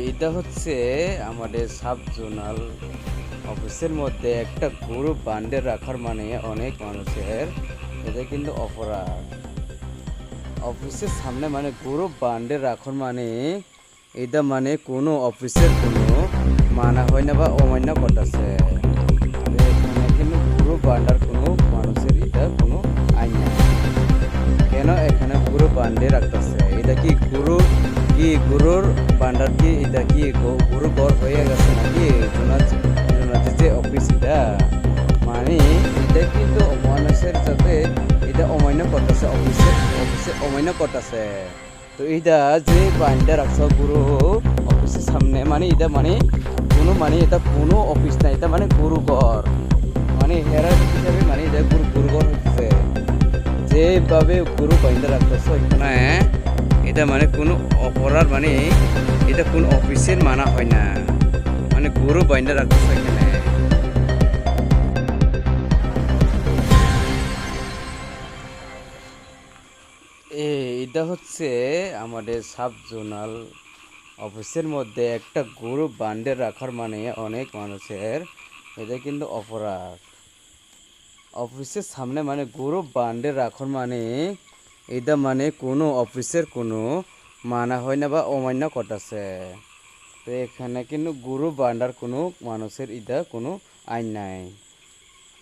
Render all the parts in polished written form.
এটা হচ্ছে আমাদের সাব জোনাল অফিসের মধ্যে একটা গরু বান্ডে রাখার মানে অনেক মানুষের এটা কিন্তু অপরাধ। অফিসের সামনে মানে গরু বান্ডে রাখার মানে এটা মানে কোনো অফিসের কোনো মানা হয় না বা অমান্য করতেছে। এখানে কিন্তু গরু বান্ডার কোনো মানুষের এটা কোনো আইন নাই। কেন এখানে গরু বান্ডে রাখতেছে? এটা কি গরুর বান্ডার কি এটা কি গরু ঘর হয়ে গেছে নাকি জোনাজি যে অফিস এটা মানে এটা কিন্তু মানুষের সাথে এটা অমান্য করতেছে, অফিসে অমান্য করতেছে। তো এটা যে বান্ডা রাখছে গরু অফিসের সামনে মানে এটা মানে এটা কোনো অফিস না, এটা মানে গরু ঘর মানে হেরার হিসাবে মানে এটা গরু ঘর হচ্ছে। যেভাবে গরু বাইন্দা রাখতেছ এখানে এটা মানে কোনো অপরাধ মানে এটা কোন অফিসের মানা হয় না, মানে গরু বাইন্দা রাখতেছ এখানে। এটা হচ্ছে আমাদের সাব জোনাল অফিসের মধ্যে একটা গরু বান্ডে রাখার মানে অনেক মানুষের এটা কিন্তু অপরাধ। অফিসের সামনে মানে গরু বান্ডে রাখার মানে এটা মানে কোনো অফিসের কোনো মানা হয় না বা অমান্য করতেছে। তো এখানে কিন্তু গরু বান্ডার কোনো মানুষের এটা কোনো আইন নাই।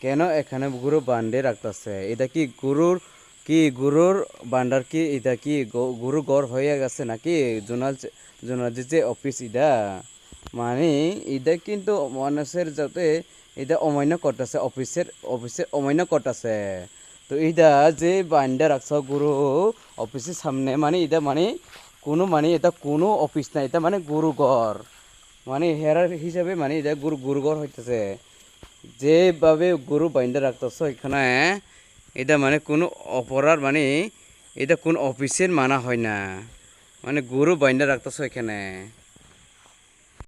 কেন এখানে গরু বান্ডে রাখতেছে? এটা কি গরুর বান্ডার কি এটা কি গরু ঘর হয়ে গেছে নাকি জোনাল যে অফিস এটা মানে এটা কিন্তু মানুষের যাতে এটা অমান্য করতেছে, অফিসের অমান্য করতেছে। তো এটা যে বান্ডা রাখছে গরু অফিসের সামনে মানে এটা মানে এটা কোনো অফিস না, এটা মানে গরু ঘর মানে হেরার হিসাবে মানে এটা গরু ঘর হইতেছে। যেভাবে গরু বাইন্দা রাখতেছ এখানে এটা মানে কোনো অপরাধ মানে এটা কোন অফিসের মানা হয় না, মানে গরু বাইন্দা রাখতেছ এখানে।